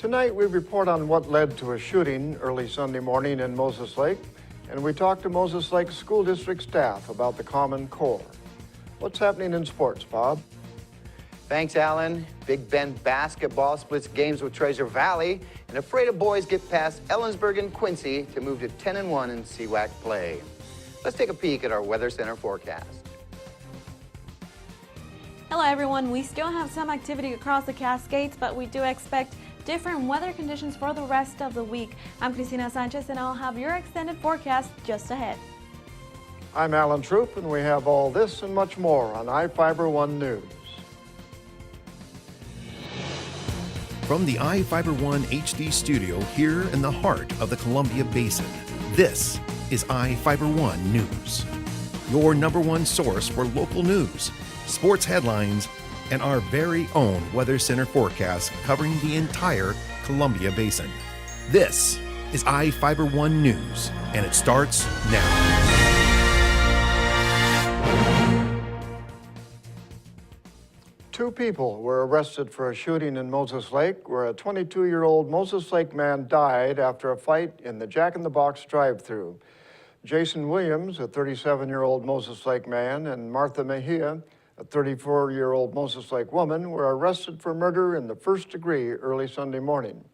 Tonight we report on what led to a shooting early Sunday morning in Moses Lake, and we talk to Moses Lake School District staff about the Common Core. What's happening in sports, Bob? Thanks, Alan. Big Bend basketball splits games with Treasure Valley, and Afraid of Boys get past Ellensburg and Quincy to move to 10-1 in CWAC play. Let's take a peek at our Weather Center forecast. Hello everyone, we still have some activity across the Cascades, but we do expect different weather conditions for the rest of the week. I'm Cristina Sanchez and I'll have your extended forecast just ahead. I'm Alan Troop and we have all this and much more on iFiber One News. From the iFiber One HD studio here in the heart of the Columbia Basin, this is iFiber One News. Your #1 source for local news, sports headlines, and our very own Weather Center forecast covering the entire Columbia Basin. This is iFiber One News, and it starts now. Two people were arrested for a shooting in Moses Lake, where a 22-year-old Moses Lake man died after a fight in the Jack in the Box drive-thru. Jason Williams, a 37-year-old Moses Lake man, and Martha Mejia, a 34-year-old Moses Lake woman, were arrested for murder in the first degree early Sunday morning.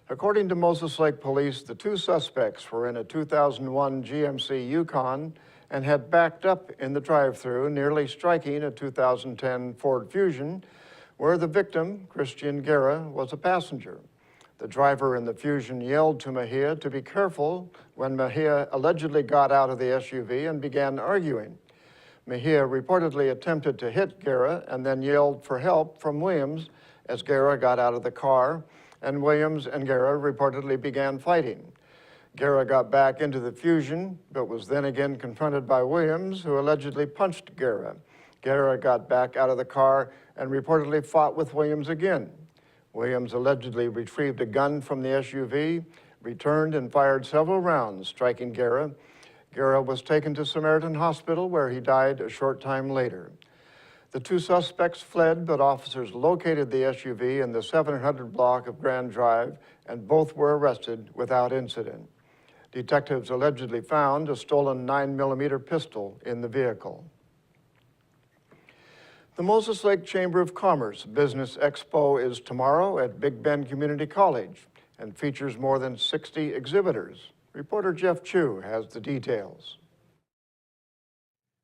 According to Moses Lake Police, the two suspects were in a 2001 GMC Yukon and had backed up in the drive-thru, nearly striking a 2010 Ford Fusion, where the victim, Christian Guerra, was a passenger. The driver in the Fusion yelled to Mejia to be careful when Mejia allegedly got out of the SUV and began arguing. Mejia reportedly attempted to hit Guerra and then yelled for help from Williams as Guerra got out of the car, and Williams and Guerra reportedly began fighting. Guerra got back into the Fusion, but was then again confronted by Williams, who allegedly punched Guerra. Guerra got back out of the car and reportedly fought with Williams again. Williams allegedly retrieved a gun from the SUV, returned and fired several rounds, striking Guerra. Guerra was taken to Samaritan Hospital, where he died a short time later. The two suspects fled, but officers located the SUV in the 700 block of Grand Drive, and both were arrested without incident. Detectives allegedly found a stolen 9mm pistol in the vehicle. The Moses Lake Chamber of Commerce Business Expo is tomorrow at Big Bend Community College and features more than 60 exhibitors. Reporter Jeff Chu has the details.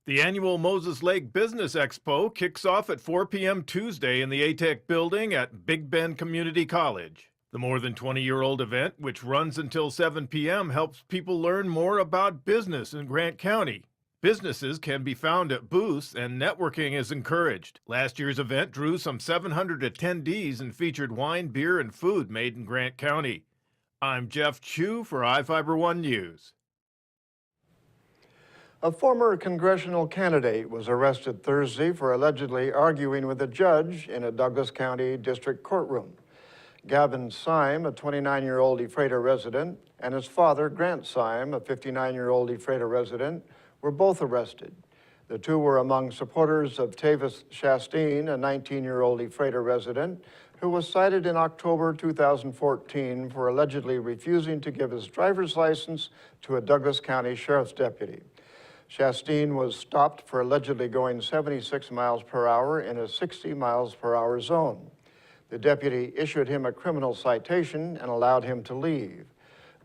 The annual Moses Lake Business Expo kicks off at 4 p.m. Tuesday in the ATEC building at Big Bend Community College. The more than 20-year-old event, which runs until 7 p.m., helps people learn more about business in Grant County. Businesses can be found at booths and networking is encouraged. Last year's event drew some 700 attendees and featured wine, beer, and food made in Grant County. I'm Jeff Chu for iFiber One News. A former congressional candidate was arrested Thursday for allegedly arguing with a judge in a Douglas County District courtroom. Gavin Syme, a 29-year-old Ephrata resident, and his father, Grant Syme, a 59-year-old Ephrata resident, were both arrested. The two were among supporters of Tavis Shasteen, a 19-year-old Ephrata resident, who was cited in October 2014 for allegedly refusing to give his driver's license to a Douglas County sheriff's deputy. Shasteen was stopped for allegedly going 76 miles per hour in a 60 miles per hour zone. The deputy issued him a criminal citation and allowed him to leave.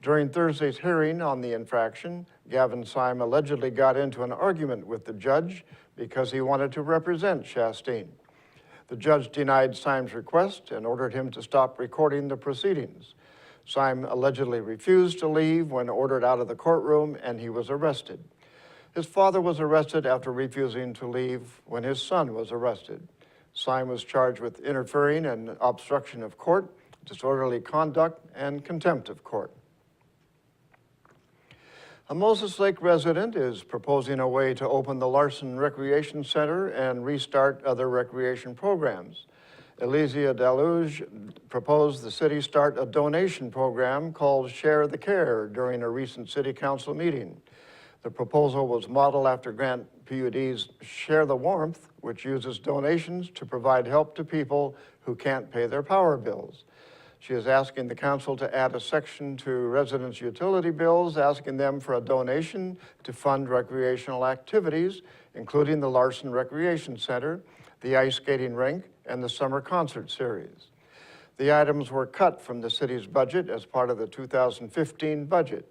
During Thursday's hearing on the infraction, Gavin Syme allegedly got into an argument with the judge because he wanted to represent Shasteen. The judge denied Syme's request and ordered him to stop recording the proceedings. Syme allegedly refused to leave when ordered out of the courtroom, and he was arrested. His father was arrested after refusing to leave when his son was arrested. Syme was charged with interfering and obstruction of court, disorderly conduct, and contempt of court. A Moses Lake resident is proposing a way to open the Larson Recreation Center and restart other recreation programs. Elysia Deluge proposed the city start a donation program called Share the Care during a recent city council meeting. The proposal was modeled after Grant PUD's Share the Warmth, which uses donations to provide help to people who can't pay their power bills. She is asking the council to add a section to residents' utility bills, asking them for a donation to fund recreational activities, including the Larson Recreation Center, the ice skating rink, and the summer concert series. The items were cut from the city's budget as part of the 2015 budget.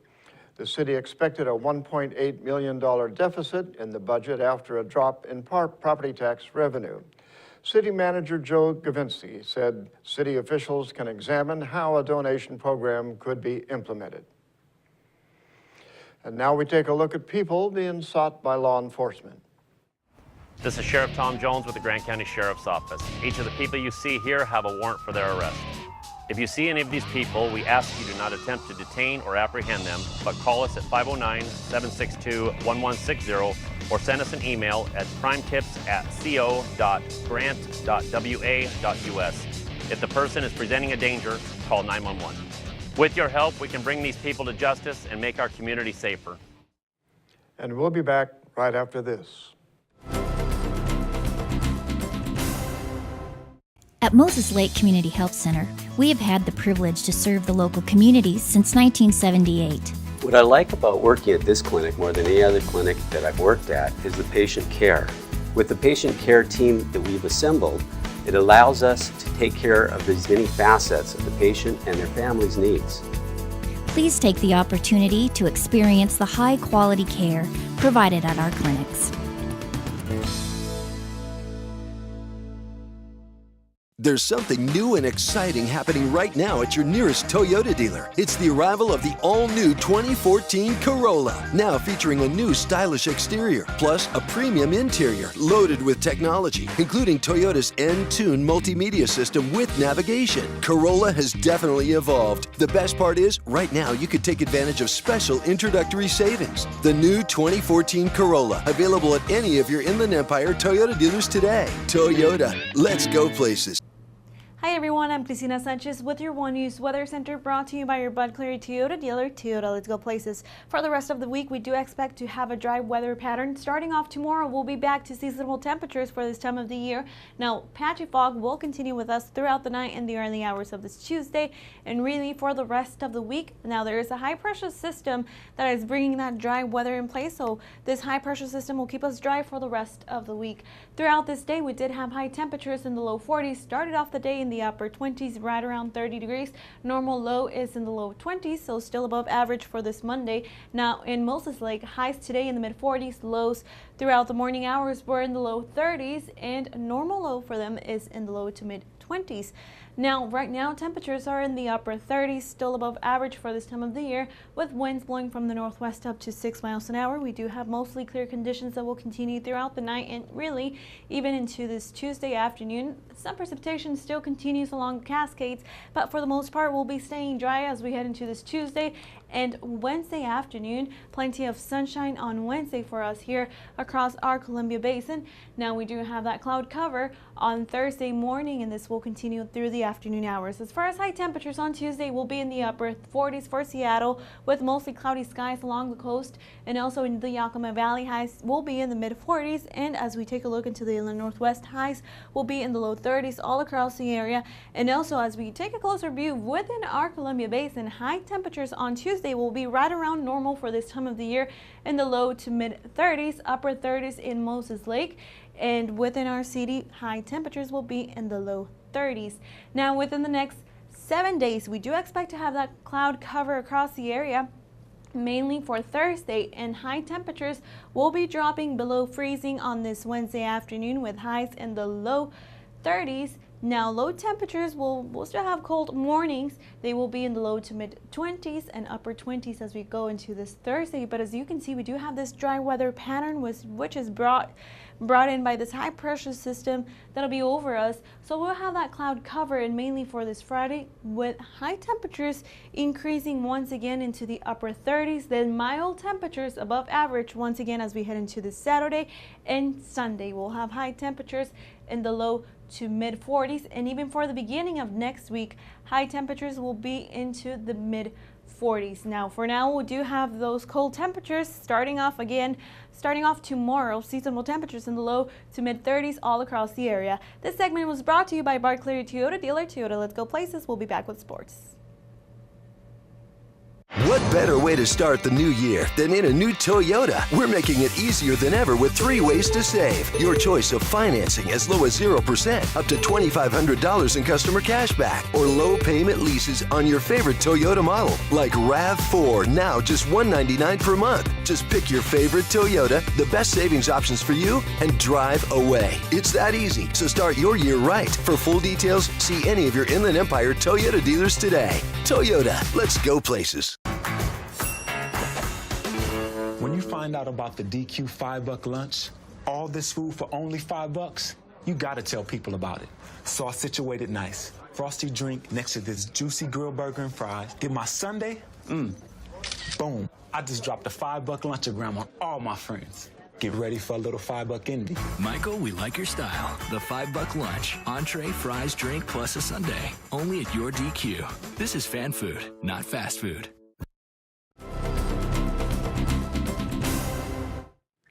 The city expected a $1.8 million deficit in the budget after a drop in property tax revenue. City Manager Joe Gavinci said city officials can examine how a donation program could be implemented. And now we take a look at people being sought by law enforcement. This is Sheriff Tom Jones with the Grant County Sheriff's Office. Each of the people you see here have a warrant for their arrest. If you see any of these people, we ask you do not attempt to detain or apprehend them, but call us at 509-762-1160 or send us an email at crimetips@co.grant.wa.us. If the person is presenting a danger, call 911. With your help, we can bring these people to justice and make our community safer. And we'll be back right after this. At Moses Lake Community Health Center, we have had the privilege to serve the local communities since 1978. What I like about working at this clinic more than any other clinic that I've worked at is the patient care. With the patient care team that we've assembled, it allows us to take care of these many facets of the patient and their family's needs. Please take the opportunity to experience the high-quality care provided at our clinics. There's something new and exciting happening right now at your nearest Toyota dealer. It's the arrival of the all-new 2014 Corolla, now featuring a new stylish exterior, plus a premium interior loaded with technology, including Toyota's N-Tune multimedia system with navigation. Corolla has definitely evolved. The best part is, right now you could take advantage of special introductory savings. The new 2014 Corolla, available at any of your Inland Empire Toyota dealers today. Toyota, let's go places. Hi everyone, I'm Cristina Sanchez with your One News Weather Center, brought to you by your Bud Cleary Toyota dealer, Toyota Let's Go Places. For the rest of the week, we do expect to have a dry weather pattern. Starting off tomorrow, we'll be back to seasonable temperatures for this time of the year. Now, patchy fog will continue with us throughout the night and the early hours of this Tuesday, and really for the rest of the week. Now, there is a high pressure system that is bringing that dry weather in place, so this high pressure system will keep us dry for the rest of the week. Throughout this day, we did have high temperatures in the low 40s, started off the day in the upper 20s, right around 30 degrees. Normal low is in the low 20s, so still above average for this Monday. Now in Moses Lake, highs today in the mid 40s, lows throughout the morning hours were in the low 30s, and normal low for them is in the low to mid 20s. Now, right now, temperatures are in the upper 30s, still above average for this time of the year, with winds blowing from the northwest up to 6 miles an hour. We do have mostly clear conditions that will continue throughout the night and really even into this Tuesday afternoon. Some precipitation still continues along the Cascades, but for the most part, we'll be staying dry as we head into this Tuesday and Wednesday afternoon. Plenty of sunshine on Wednesday for us here across our Columbia Basin. Now, we do have that cloud cover on Thursday morning, and this will continue through the afternoon hours. As far as high temperatures on Tuesday, will be in the upper 40s for Seattle, with mostly cloudy skies along the coast, and also in the Yakima Valley, highs will be in the mid 40s. And as we take a look into the inland northwest, highs will be in the low 30s all across the area. And also, as we take a closer view within our Columbia Basin, high temperatures on Tuesday will be right around normal for this time of the year, in the low to mid 30s, upper 30s in Moses Lake. And within our city, high temperatures will be in the low 30s. Now, within the next 7 days, we do expect to have that cloud cover across the area, mainly for Thursday, and high temperatures will be dropping below freezing on this Wednesday afternoon, with highs in the low 30s. Now, low temperatures will still have cold mornings. They will be in the low to mid 20s and upper 20s as we go into this Thursday. But as you can see, we do have this dry weather pattern which is brought in by this high pressure system that'll be over us. So we'll have that cloud cover, and mainly for this Friday, with high temperatures increasing once again into the upper 30s, then mild temperatures above average once again as we head into this Saturday and Sunday. We'll have high temperatures in the low to mid 40s, and even for the beginning of next week, high temperatures will be into the mid 40s. Now, for now, we do have those cold temperatures starting off tomorrow. Seasonal temperatures in the low to mid 30s all across the area. This segment was brought to you by Barclay Toyota, dealer Toyota. Let's go places. We'll be back with sports. What better way to start the new year than in a new Toyota? We're making it easier than ever with 3 ways to save. Your choice of financing as low as 0%, up to $2,500 in customer cash back, or low payment leases on your favorite Toyota model, like RAV4, now just $199 per month. Just pick your favorite Toyota, the best savings options for you, and drive away. It's that easy, so start your year right. For full details, see any of your Inland Empire Toyota dealers today. Toyota, let's go places. When you find out about the DQ $5 lunch, all this food for only $5, you gotta tell people about it. So I situated nice. Frosty drink next to this juicy grilled burger and fries. Get my sundae, boom. I just dropped a $5 lunchagram on all my friends. Get ready for a little $5 envy. Michael, we like your style. The $5 lunch. Entree, fries, drink, plus a sundae. Only at your DQ. This is fan food, not fast food.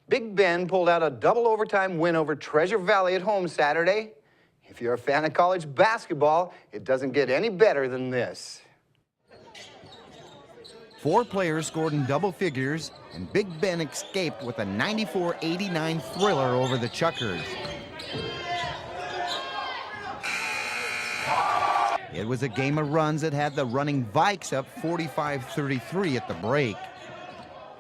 Big Bend pulled out a double overtime win over Treasure Valley at home Saturday. If you're a fan of college basketball, it doesn't get any better than this. 4 players scored in double figures, and Big Bend escaped with a 94-89 thriller over the Chuckers. It was a game of runs that had the running Vikes up 45-33 at the break.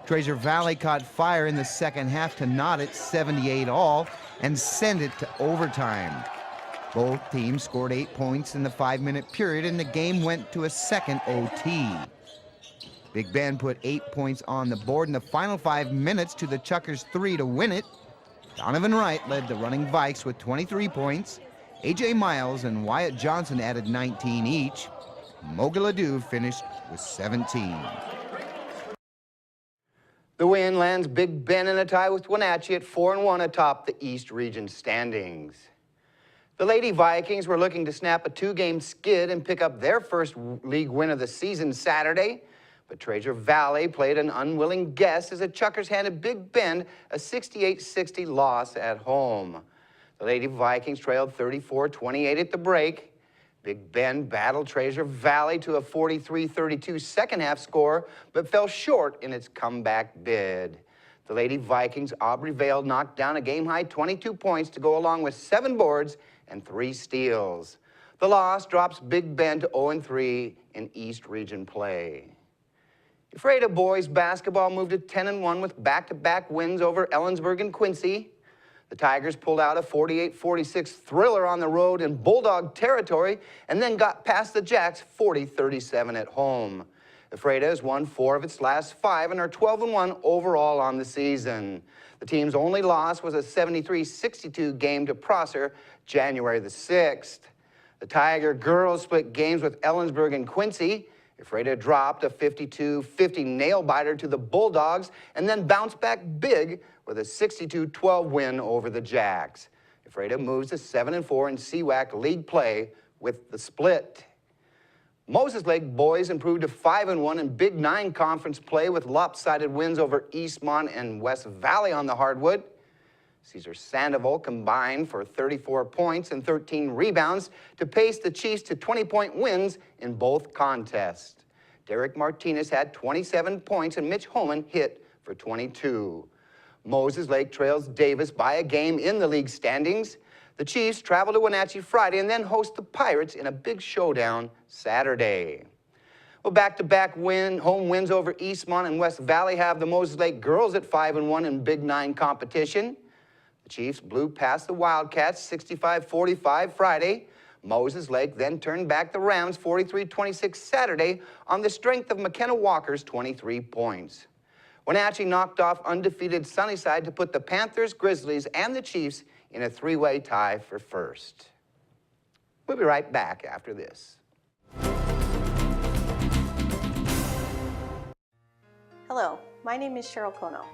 Treasure Valley caught fire in the second half to knot it 78 all and send it to overtime. Both teams scored 8 points in the 5-minute period, and the game went to a second OT. Big Bend put 8 points on the board in the final 5 minutes to the Chuckers' 3 to win it. Donovan Wright led the running Vikes with 23 points. A.J. Miles and Wyatt Johnson added 19 each. Mogaladoo finished with 17. The win lands Big Bend in a tie with Wenatchee at 4-1 atop the East Region standings. The Lady Vikings were looking to snap a 2-game skid and pick up their first league win of the season Saturday, but Treasure Valley played an unwilling guess as the Chuckers handed Big Bend a 68-60 loss at home. The Lady Vikings trailed 34-28 at the break. Big Bend battled Treasure Valley to a 43-32 second-half score, but fell short in its comeback bid. The Lady Vikings' Aubrey Vale knocked down a game-high 22 points to go along with 7 boards and 3 steals. The loss drops Big Bend to 0-3 in East Region play. Ephrata boys basketball moved to 10-1 with back-to-back wins over Ellensburg and Quincy. The Tigers pulled out a 48-46 thriller on the road in Bulldog territory and then got past the Jacks 40-37 at home. Ephrata has won 4 of its last 5 and are 12-1 overall on the season. The team's only loss was a 73-62 game to Prosser January the 6th. The Tiger girls split games with Ellensburg and Quincy. Ephrata dropped a 52-50 nail-biter to the Bulldogs and then bounced back big with a 62-12 win over the Jacks. Ephrata moves to 7-4 in CWAC league play with the split. Moses Lake boys improved to 5-1 in Big 9 conference play with lopsided wins over Eastmont and West Valley on the hardwood. Cesar Sandoval combined for 34 points and 13 rebounds to pace the Chiefs to 20-point wins in both contests. Derek Martinez had 27 points and Mitch Homan hit for 22. Moses Lake trails Davis by a game in the league standings. The Chiefs travel to Wenatchee Friday and then host the Pirates in a big showdown Saturday. Well, back-to-back home wins over Eastmont and West Valley have the Moses Lake girls at 5-1 in Big 9 competition. The Chiefs blew past the Wildcats 65-45 Friday. Moses Lake then turned back the Rams 43-26 Saturday on the strength of McKenna Walker's 23 points. Wenatchee knocked off undefeated Sunnyside to put the Panthers, Grizzlies, and the Chiefs in a 3-way tie for first. We'll be right back after this. Hello, my name is Cheryl Kono.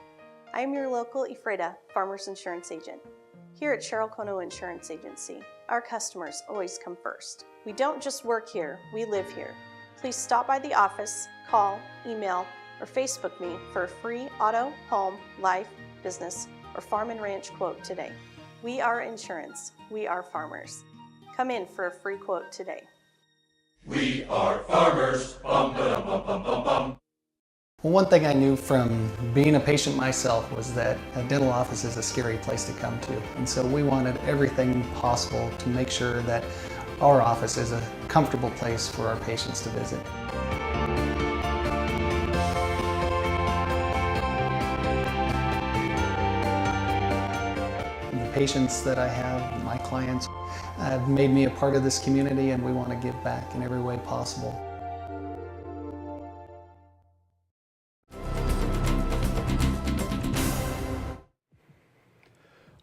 I am your local Ephrata Farmers Insurance Agent. Here at Cheryl Kono Insurance Agency, our customers always come first. We don't just work here, we live here. Please stop by the office, call, email, or Facebook me for a free auto, home, life, business, or farm and ranch quote today. We are insurance. We are farmers. Come in for a free quote today. We are farmers. Bum, ba-dum, bum, bum, bum, bum. Well, one thing I knew from being a patient myself was that a dental office is a scary place to come to. And so we wanted everything possible to make sure that our office is a comfortable place for our patients to visit. The patients that I have, my clients, have made me a part of this community, and we want to give back in every way possible.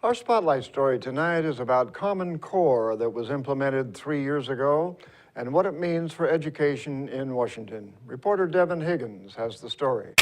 Our spotlight story tonight is about Common Core that was implemented 3 years ago and what it means for education in Washington. Reporter Devin Higgins has the story.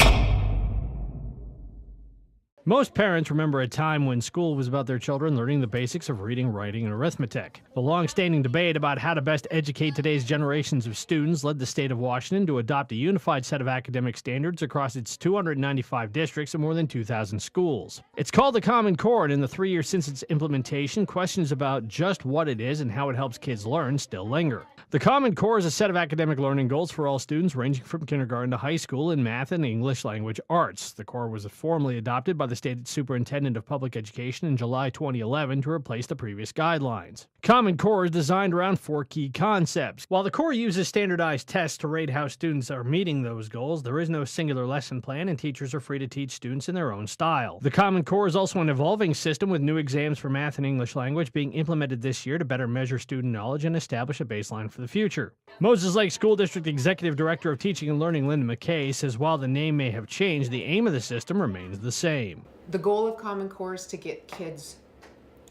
Most parents remember a time when school was about their children learning the basics of reading, writing, and arithmetic. The long-standing debate about how to best educate today's generations of students led the state of Washington to adopt a unified set of academic standards across its 295 districts and more than 2,000 schools. It's called the Common Core, and in the 3 years since its implementation, questions about just what it is and how it helps kids learn still linger. The Common Core is a set of academic learning goals for all students ranging from kindergarten to high school in math and English language arts. The core was formally adopted by the state superintendent of public education in July 2011 to replace the previous guidelines. Common Core is designed around 4 key concepts. While the core uses standardized tests to rate how students are meeting those goals, there is no singular lesson plan, and teachers are free to teach students in their own style. The Common Core is also an evolving system with new exams for math and English language being implemented this year to better measure student knowledge and establish a baseline for the future. Moses Lake School District Executive Director of Teaching and Learning Linda McKay says while the name may have changed, the aim of the system remains the same. The goal of Common Core is to get kids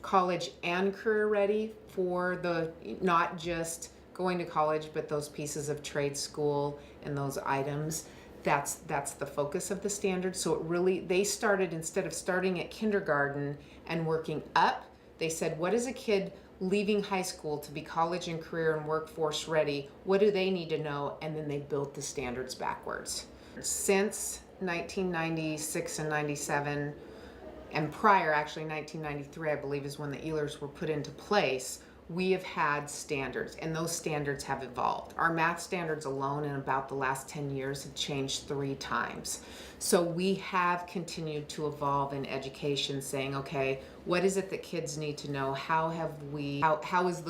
college and career ready for not just going to college, but those pieces of trade school and those items. That's the focus of the standard. So they started, instead of starting at kindergarten and working up, they said, what is a kid leaving high school to be college and career and workforce ready? What do they need to know? And then they built the standards backwards. Since 1996 and 97, and prior, actually 1993, I believe, is when the ELRs were put into place, we have had standards, and those standards have evolved. Our math standards alone in about the last 10 years have changed 3 times. So we have continued to evolve in education, saying, okay, what is it that kids need to know? How is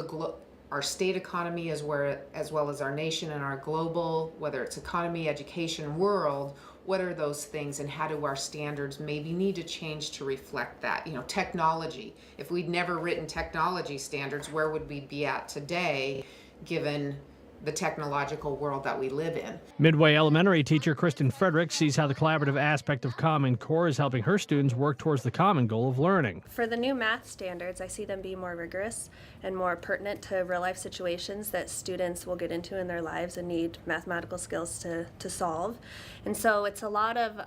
our state economy as well as our nation and our global, whether it's economy, education, world, what are those things, and how do our standards maybe need to change to reflect that? You know, technology. If we'd never written technology standards, where would we be at today, given the technological world that we live in? Midway Elementary teacher Kristen Frederick sees how the collaborative aspect of Common Core is helping her students work towards the common goal of learning. For the new math standards, I see them being more rigorous and more pertinent to real-life situations that students will get into in their lives and need mathematical skills to solve. And so it's a lot of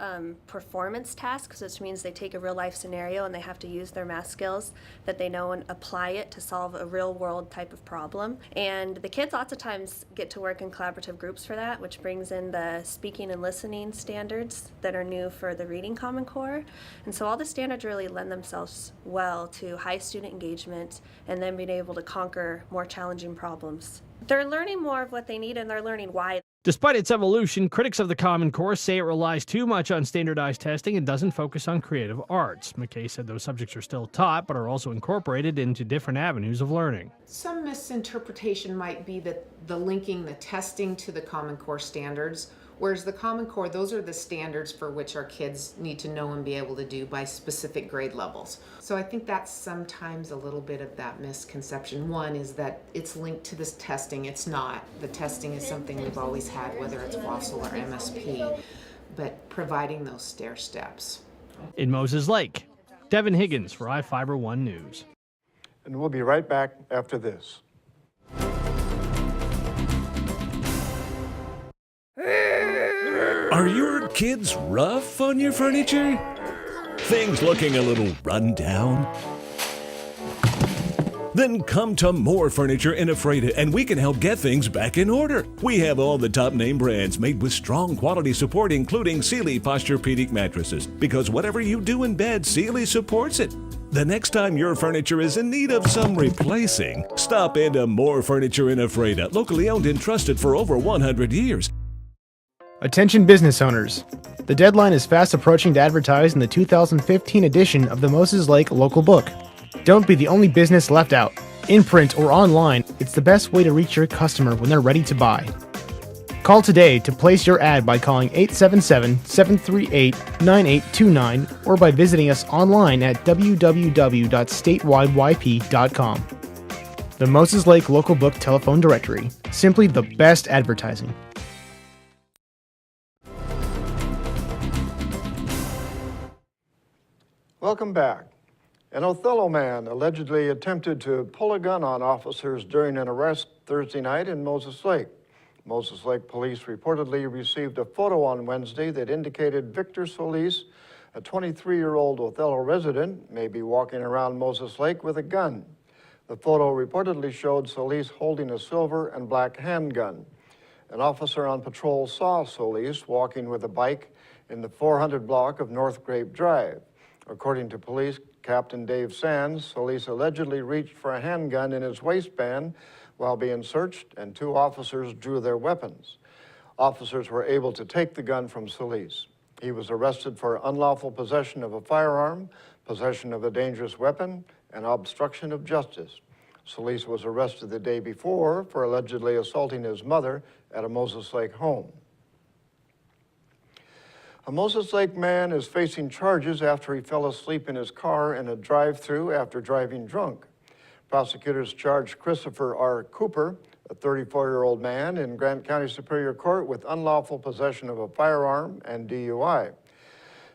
performance tasks, which means they take a real-life scenario and they have to use their math skills that they know and apply it to solve a real-world type of problem. And the kids lots of times get to work in collaborative groups for that, which brings in the speaking and listening standards that are new for the Reading Common Core. And so all the standards really lend themselves well to high student engagement and then being able to conquer more challenging problems. They're learning more of what they need, and they're learning why. Despite its evolution, critics of the Common Core say it relies too much on standardized testing and doesn't focus on creative arts. McKay said those subjects are still taught, but are also incorporated into different avenues of learning. Some misinterpretation might be that the linking the testing to the Common Core standards, whereas the Common Core, those are the standards for which our kids need to know and be able to do by specific grade levels. So I think that's sometimes a little bit of that misconception. One is that it's linked to this testing. It's not. The testing is something we've always had, whether it's WASL or MSP, but providing those stair steps. In Moses Lake, Devin Higgins for iFiber One News. And we'll be right back after this. Are your kids rough on your furniture? Things looking a little run down? Then come to More Furniture in Ephrata and we can help get things back in order. We have all the top name brands made with strong quality support, including Sealy Posturepedic mattresses, because whatever you do in bed, Sealy supports it. The next time your furniture is in need of some replacing, stop into More Furniture in Ephrata, locally owned and trusted for over 100 years. Attention business owners. The deadline is fast approaching to advertise in the 2015 edition of the Moses Lake Local Book. Don't be the only business left out. In print or online, it's the best way to reach your customer when they're ready to buy. Call today to place your ad by calling 877-738-9829 or by visiting us online at www.statewideyp.com. The Moses Lake Local Book Telephone Directory. Simply the best advertising. Welcome back. An Othello man allegedly attempted to pull a gun on officers during an arrest Thursday night in Moses Lake. Moses Lake police reportedly received a photo on Wednesday that indicated Victor Solis, a 23-year-old Othello resident, may be walking around Moses Lake with a gun. The photo reportedly showed Solis holding a silver and black handgun. An officer on patrol saw Solis walking with a bike in the 400 block of North Grape Drive. According to police Captain Dave Sands, Solis allegedly reached for a handgun in his waistband while being searched, and two officers drew their weapons. Officers were able to take the gun from Solis. He was arrested for unlawful possession of a firearm, possession of a dangerous weapon, and obstruction of justice. Solis was arrested the day before for allegedly assaulting his mother at a Moses Lake home. A Moses Lake man is facing charges after he fell asleep in his car in a drive-thru after driving drunk. Prosecutors charged Christopher R. Cooper, a 34-year-old man, in Grant County Superior Court with unlawful possession of a firearm and DUI.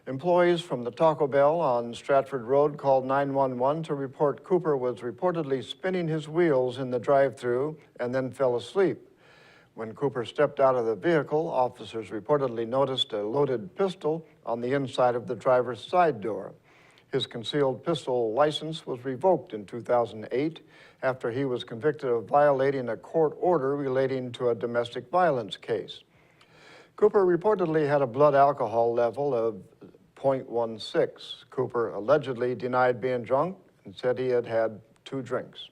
Employees from the Taco Bell on Stratford Road called 911 to report Cooper was reportedly spinning his wheels in the drive-thru and then fell asleep. When Cooper stepped out of the vehicle, officers reportedly noticed a loaded pistol on the inside of the driver's side door. His concealed pistol license was revoked in 2008 after he was convicted of violating a court order relating to a domestic violence case. Cooper reportedly had a blood alcohol level of 0.16. Cooper allegedly denied being drunk and said he had had 2 drinks.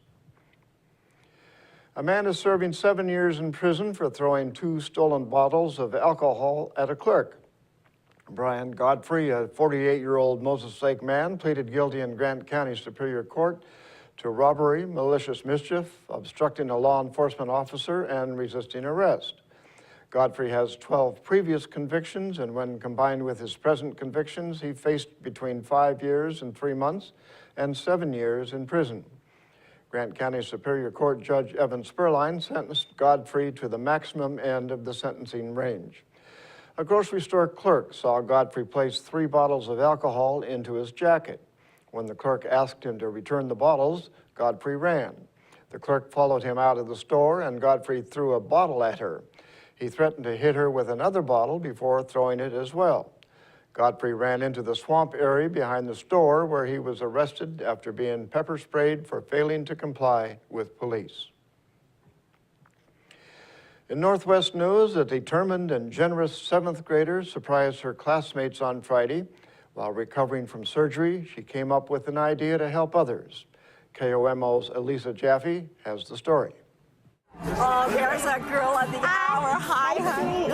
A man is serving 7 years in prison for throwing 2 stolen bottles of alcohol at a clerk. Brian Godfrey, a 48-year-old Moses Lake man, pleaded guilty in Grant County Superior Court to robbery, malicious mischief, obstructing a law enforcement officer, and resisting arrest. Godfrey has 12 previous convictions, and when combined with his present convictions, he faced between 5 years and 3 months and 7 years in prison. Grant County Superior Court Judge Evan Spurline sentenced Godfrey to the maximum end of the sentencing range. A grocery store clerk saw Godfrey place 3 bottles of alcohol into his jacket. When the clerk asked him to return the bottles, Godfrey ran. The clerk followed him out of the store, and Godfrey threw a bottle at her. He threatened to hit her with another bottle before throwing it as well. Godfrey ran into the swamp area behind the store, where he was arrested after being pepper sprayed for failing to comply with police. In Northwest news, a determined and generous 7th grader surprised her classmates on Friday. While recovering from surgery, she came up with an idea to help others. KOMO's Elisa Jaffe has the story. Oh, there's a girl at the hour. Hi, honey.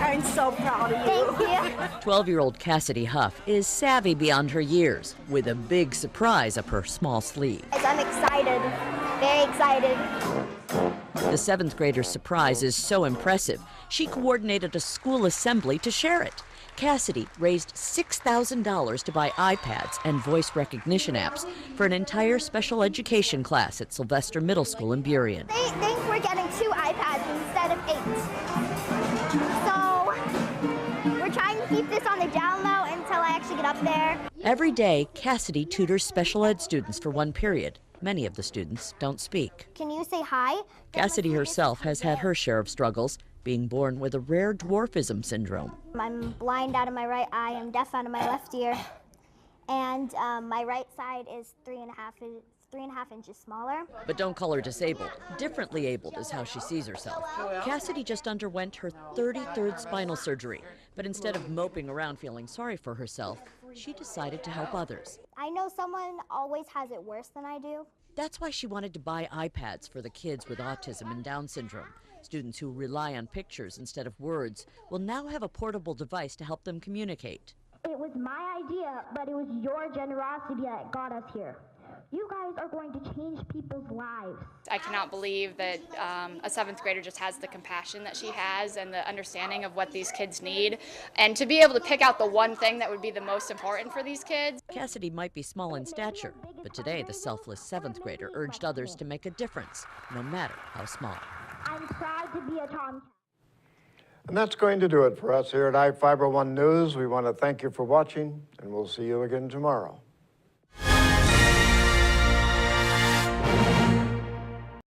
I'm so proud of you. Thank you. 12-year-old Cassidy Huff is savvy beyond her years, with a big surprise up her small sleeve. I'm excited, very excited. The 7th grader's surprise is so impressive, she coordinated a school assembly to share it. Cassidy raised $6,000 to buy iPads and voice recognition apps for an entire special education class at Sylvester Middle School in Burien. They think we're getting 2 iPads instead of 8. So we're trying to keep this on the down low until I actually get up there. Every day, Cassidy tutors special ed students for 1 period. Many of the students don't speak. Can you say hi? Cassidy herself has had her share of struggles, being born with a rare dwarfism syndrome. I'm blind out of my right eye, I'm deaf out of my left ear, and my right side is 3.5 3.5 inches smaller. But don't call her disabled. Differently abled is how she sees herself. Cassidy just underwent her 33rd spinal surgery, but instead of moping around feeling sorry for herself, she decided to help others. I know someone always has it worse than I do. That's why she wanted to buy iPads for the kids with autism and Down syndrome. Students who rely on pictures instead of words will now have a portable device to help them communicate. It was my idea, but it was your generosity that got us here. You guys are going to change people's lives. I cannot believe that a 7th grader just has the compassion that she has and the understanding of what these kids need. And to be able to pick out the one thing that would be the most important for these kids. Cassidy might be small in stature, but today the selfless 7th grader urged others to make a difference, no matter how small. I'm proud to be a Tomcat. And that's going to do it for us here at I-501 News. We want to thank you for watching, and we'll see you again tomorrow.